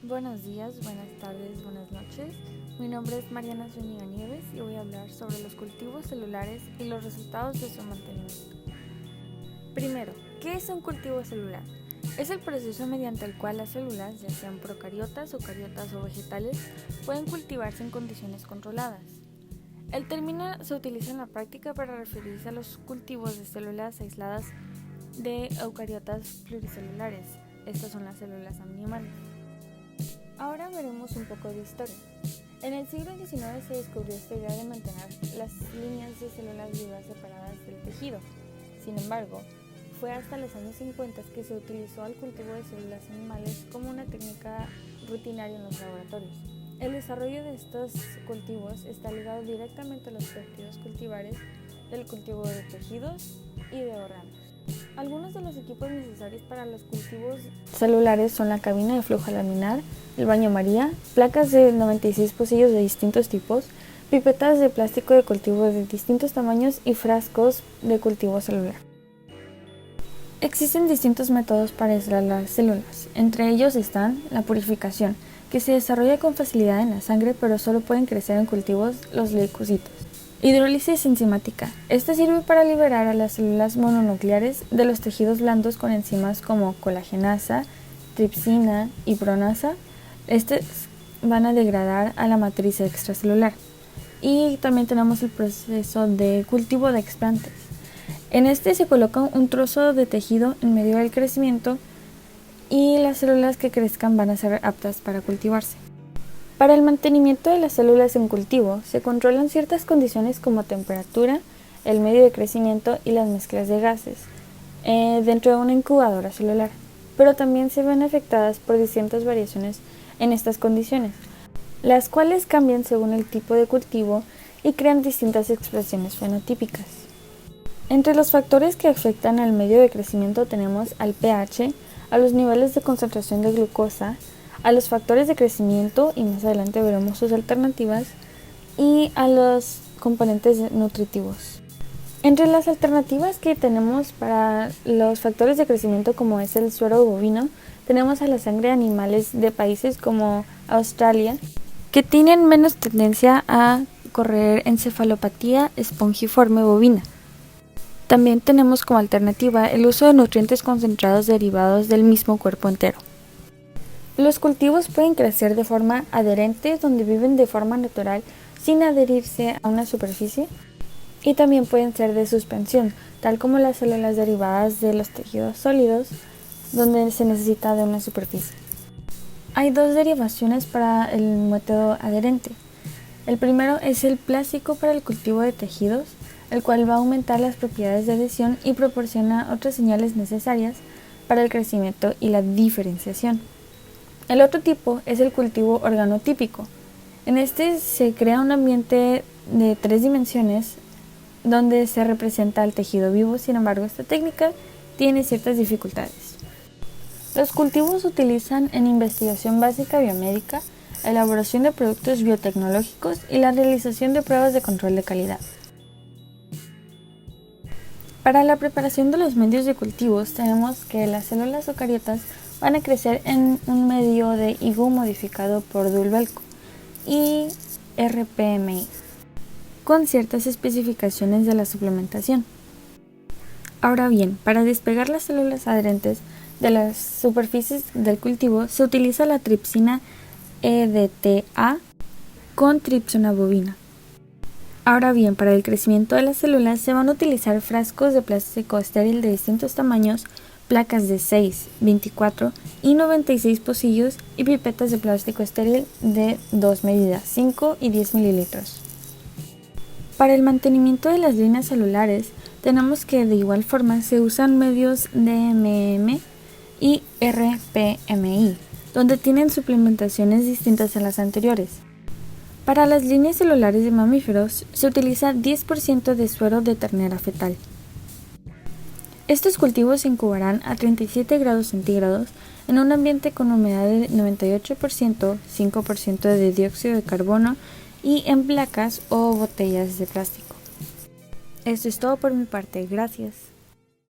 Buenos días, buenas tardes, buenas noches. Mi nombre es Mariana Zúñiga Nieves y voy a hablar sobre los cultivos celulares y los resultados de su mantenimiento. Primero, ¿qué es un cultivo celular? Es el proceso mediante el cual las células, ya sean procariotas, eucariotas o vegetales, pueden cultivarse en condiciones controladas. El término se utiliza en la práctica para referirse a los cultivos de células aisladas de eucariotas pluricelulares. Estas son las células animales. Ahora veremos un poco de historia. En el siglo XIX se descubrió esta idea de mantener las líneas de células vivas separadas del tejido. Sin embargo, fue hasta los años 50 que se utilizó el cultivo de células animales como una técnica rutinaria en los laboratorios. El desarrollo de estos cultivos está ligado directamente a los tejidos cultivares del cultivo de tejidos y de órganos. Algunos de los equipos necesarios para los cultivos celulares son la cabina de flujo laminar, el baño María, placas de 96 pocillos de distintos tipos, pipetas de plástico de cultivo de distintos tamaños y frascos de cultivo celular. Existen distintos métodos para aislar las células, entre ellos están la purificación, que se desarrolla con facilidad en la sangre pero solo pueden crecer en cultivos los leucocitos. Hidrólisis enzimática. Esta sirve para liberar a las células mononucleares de los tejidos blandos con enzimas como colagenasa, tripsina y pronasa. Estas van a degradar a la matriz extracelular. Y también tenemos el proceso de cultivo de explantes. En este se coloca un trozo de tejido en medio del crecimiento y las células que crezcan van a ser aptas para cultivarse. Para el mantenimiento de las células en cultivo se controlan ciertas condiciones como temperatura, el medio de crecimiento y las mezclas de gases dentro de una incubadora celular, pero también se ven afectadas por distintas variaciones en estas condiciones, las cuales cambian según el tipo de cultivo y crean distintas expresiones fenotípicas. Entre los factores que afectan al medio de crecimiento tenemos al pH, a los niveles de concentración de glucosa, a los factores de crecimiento, y más adelante veremos sus alternativas, y a los componentes nutritivos. Entre las alternativas que tenemos para los factores de crecimiento, como es el suero bovino, tenemos a la sangre de animales de países como Australia, que tienen menos tendencia a correr encefalopatía espongiforme bovina. También tenemos como alternativa el uso de nutrientes concentrados derivados del mismo cuerpo entero. Los cultivos pueden crecer de forma adherente, donde viven de forma natural sin adherirse a una superficie, y también pueden ser de suspensión, tal como las células derivadas de los tejidos sólidos, donde se necesita de una superficie. Hay dos derivaciones para el método adherente. El primero es el plástico para el cultivo de tejidos, el cual va a aumentar las propiedades de adhesión y proporciona otras señales necesarias para el crecimiento y la diferenciación. El otro tipo es el cultivo organotípico. En este se crea un ambiente de 3 dimensiones donde se representa el tejido vivo. Sin embargo, esta técnica tiene ciertas dificultades. Los cultivos se utilizan en investigación básica biomédica, elaboración de productos biotecnológicos y la realización de pruebas de control de calidad. Para la preparación de los medios de cultivos tenemos que las células eucariotas van a crecer en un medio de IGU modificado por Dulbelco y RPMI, con ciertas especificaciones de la suplementación. Ahora bien, para despegar las células adherentes de las superficies del cultivo se utiliza la tripsina EDTA con tripsona bovina. Ahora bien, para el crecimiento de las células se van a utilizar frascos de plástico estéril de distintos tamaños, placas de 6, 24 y 96 pocillos y pipetas de plástico estéril de 2 medidas, 5 y 10 mililitros. Para el mantenimiento de las líneas celulares tenemos que de igual forma se usan medios DMM y RPMI, donde tienen suplementaciones distintas a las anteriores. Para las líneas celulares de mamíferos se utiliza 10% de suero de ternera fetal. Estos cultivos se incubarán a 37 grados centígrados en un ambiente con humedad de 98%, 5% de dióxido de carbono y en placas o botellas de plástico. Esto es todo por mi parte, gracias.